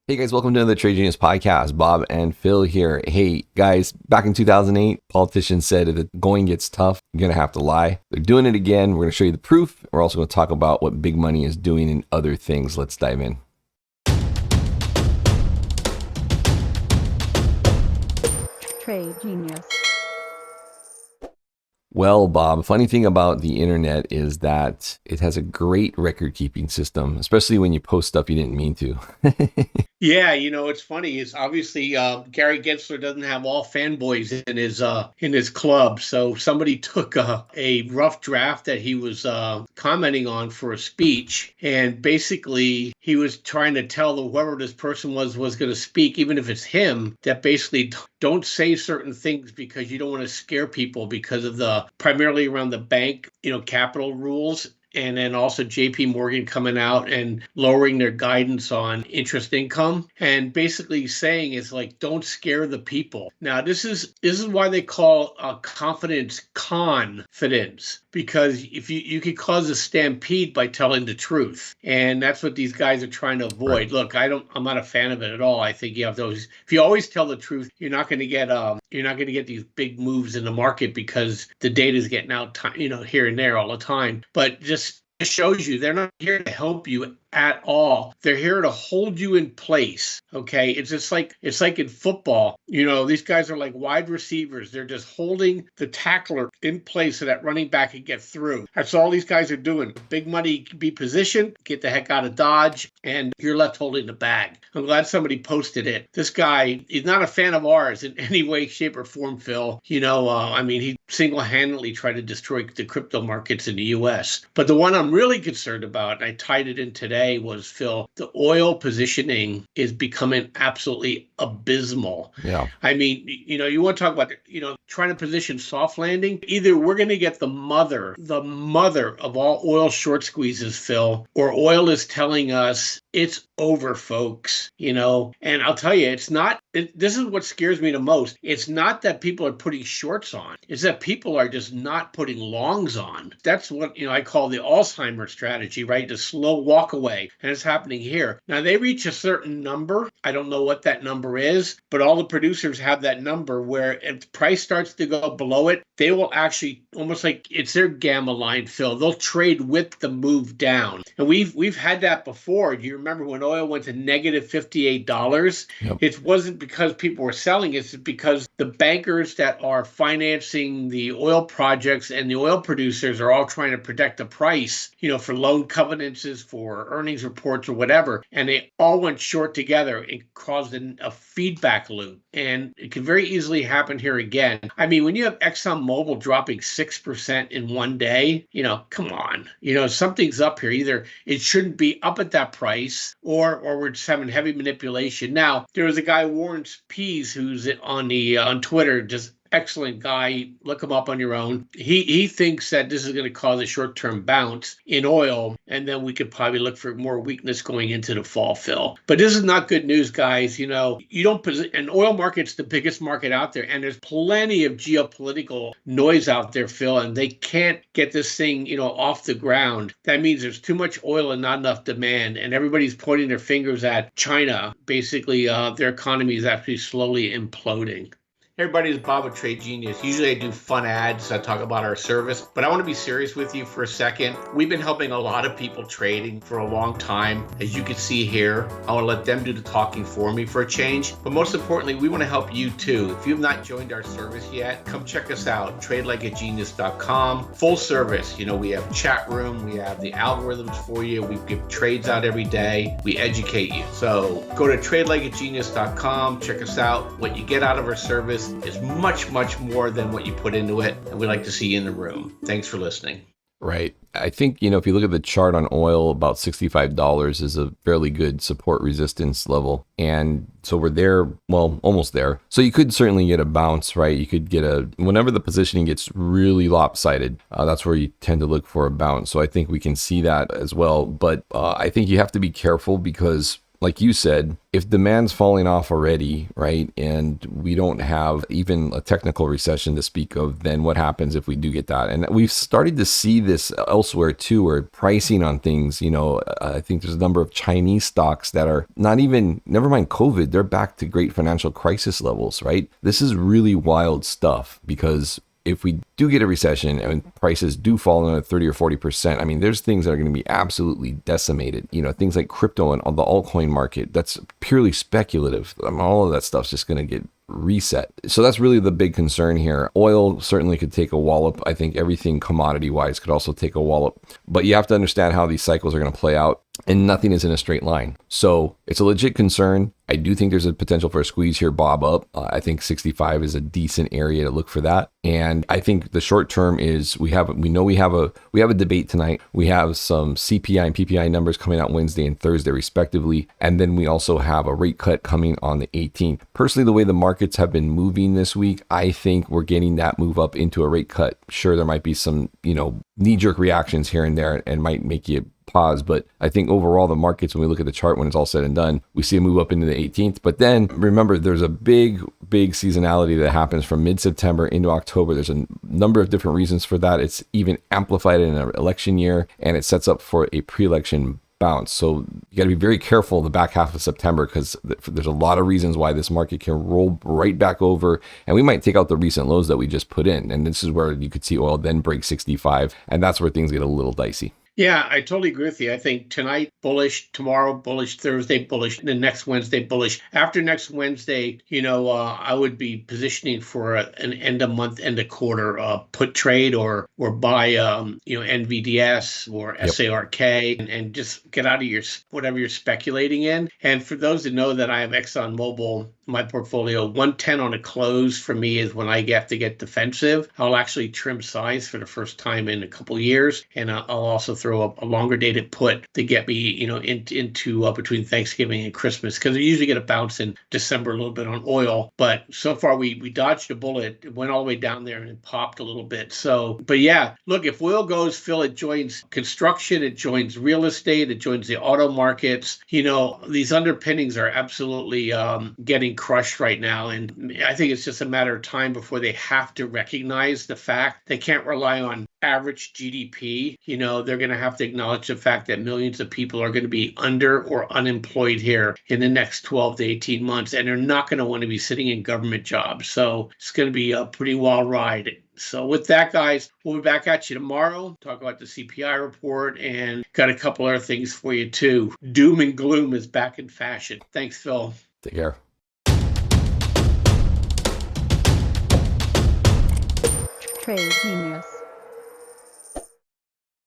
Hey guys, welcome to the Trade Genius Podcast. Bob and Phil here. Hey guys, back in 2008, politicians said if the going gets tough, you're going to have to lie. They're doing it again. We're going to show you the proof. We're also going to talk about what big money is doing and other things. Let's dive in. Trade Genius. Well, Bob, funny thing about the internet is that it has a great record keeping system, especially when you post stuff you didn't mean to. Yeah, it's funny. It's obviously Gary Gensler doesn't have all fanboys in his club. So somebody took a rough draft that he was commenting on for a speech, and basically he was trying to tell whoever this person was going to speak, even if it's him, that basically don't say certain things because you don't want to scare people because of primarily around the bank, capital rules. And then also JP Morgan coming out and lowering their guidance on interest income and basically saying it's like, don't scare the people. Now, this is why they call confidence confidence, because if you could cause a stampede by telling the truth. And that's what these guys are trying to avoid. Right. Look, I'm not a fan of it at all. I think you have those. If you always tell the truth, you're not going to get these big moves in the market because the data is getting out, here and there all the time. But just shows you they're not here to help you at all. They're here to hold you in place. Okay. It's like in football, these guys are like wide receivers. They're just holding the tackler in place so that running back can get through. That's all these guys are doing. Big money be positioned, get the heck out of Dodge, and you're left holding the bag. I'm glad somebody posted it. This guy is not a fan of ours in any way, shape, or form, Phil. He single-handedly tried to destroy the crypto markets in the U.S. But the one I'm really concerned about, and I tied it in today, was, Phil, the oil positioning is becoming absolutely abysmal. Yeah. You want to talk about, trying to position soft landing. Either we're going to get the mother of all oil short squeezes, Phil, or oil is telling us it's over, folks, and I'll tell you, this is what scares me the most. It's not that people are putting shorts on. It's that people are just not putting longs on. That's what, I call the Alzheimer's strategy, right? The slow walk away. And it's happening here. Now, they reach a certain number. I don't know what that number is, but all the producers have that number where if the price starts to go below it, they will actually, almost like it's their gamma line, Phil. They'll trade with the move down. And we've had that before. Do you remember when oil went to negative $58? Yep. It wasn't because people were selling. It's because the bankers that are financing the oil projects and the oil producers are all trying to protect the price, for loan covenants, for earnings reports or whatever. And they all went short together. It caused a feedback loop. And it could very easily happen here again. When you have ExxonMobil dropping 6% in one day, come on. Something's up here. Either it shouldn't be up at that price or we're just having heavy manipulation. Now, there was a guy, Warren Pease, who's on Twitter, just excellent guy. Look him up on your own. He thinks that this is going to cause a short-term bounce in oil, and then we could probably look for more weakness going into the fall, Phil. But this is not good news, guys. You don't and oil market's the biggest market out there, and there's plenty of geopolitical noise out there, Phil, and they can't get this thing, off the ground. That means there's too much oil and not enough demand, and everybody's pointing their fingers at China. Basically, their economy is actually slowly imploding. Everybody, is Bob, a Trade Genius. Usually I do fun ads. I talk about our service, but I want to be serious with you for a second. We've been helping a lot of people trading for a long time. As you can see here, I want to let them do the talking for me for a change. But most importantly, we want to help you too. If you have not joined our service yet, come check us out, tradelikeagenius.com. Full service. We have chat room. We have the algorithms for you. We give trades out every day. We educate you. So go to tradelikeagenius.com. Check us out. What you get out of our service is much, much more than what you put into it. And we'd like to see you in the room. Thanks for listening. Right. I think, if you look at the chart on oil, about $65 is a fairly good support resistance level. And so we're there, well, almost there. So you could certainly get a bounce, right? You could get whenever the positioning gets really lopsided, that's where you tend to look for a bounce. So I think we can see that as well. But I think you have to be careful because like you said, if demand's falling off already, right, and we don't have even a technical recession to speak of, then what happens if we do get that? And we've started to see this elsewhere too, where pricing on things, I think there's a number of Chinese stocks that are not even, never mind COVID, they're back to great financial crisis levels, right? This is really wild stuff, because if we do get a recession and prices do fall another 30 or 40%, I mean, there's things that are going to be absolutely decimated. Things like crypto and on the altcoin market, that's purely speculative. All of that stuff's just going to get reset. So that's really the big concern here. Oil certainly could take a wallop. I think everything commodity wise could also take a wallop. But you have to understand how these cycles are going to play out, and nothing is in a straight line. So it's a legit concern. I do think there's a potential for a squeeze here, bob up. I think 65 is a decent area to look for that. And I think the short term is we have a debate tonight. We have some CPI and PPI numbers coming out Wednesday and Thursday respectively. And then we also have a rate cut coming on the 18th. Personally, the way the markets have been moving this week, I think we're getting that move up into a rate cut. Sure, there might be some, knee-jerk reactions here and there and might make you pause. But I think overall the markets, when we look at the chart, when it's all said and done, we see a move up into the 18th. But then remember, there's a big seasonality that happens from mid-September into October. There's a number of different reasons for that. It's even amplified in an election year, and it sets up for a pre-election bounce. So you got to be very careful in the back half of September, because there's a lot of reasons why this market can roll right back over, and we might take out the recent lows that we just put in. And this is where you could see oil then break 65, and that's where things get a little dicey. Yeah, I totally agree with you. I think tonight, bullish, tomorrow, bullish, Thursday, bullish, and then next Wednesday, bullish. After next Wednesday, I would be positioning for an end of month, end of quarter put trade or buy, NVDS or SARK and just get out of your whatever you're speculating in. And for those that know that I have ExxonMobil, my portfolio, 110 on a close for me is when I have to get defensive. I'll actually trim size for the first time in a couple of years, and I'll also throw up a longer dated put to get me, into between Thanksgiving and Christmas, because we usually get a bounce in December a little bit on oil. But so far we dodged a bullet. It went all the way down there and it popped a little bit. So, but yeah, look, if oil goes, Phil, it joins construction, it joins real estate, it joins the auto markets. These underpinnings are absolutely getting crushed right now. And I think it's just a matter of time before they have to recognize the fact they can't rely on average GDP. They're going to have to acknowledge the fact that millions of people are going to be under or unemployed here in the next 12 to 18 months, and they're not going to want to be sitting in government jobs. So it's going to be a pretty wild ride. So with that, guys, we'll be back at you tomorrow, talk about the CPI report, and got a couple other things for you too. Doom and gloom is back in fashion. Thanks, Phil. Take care. Trade Genius.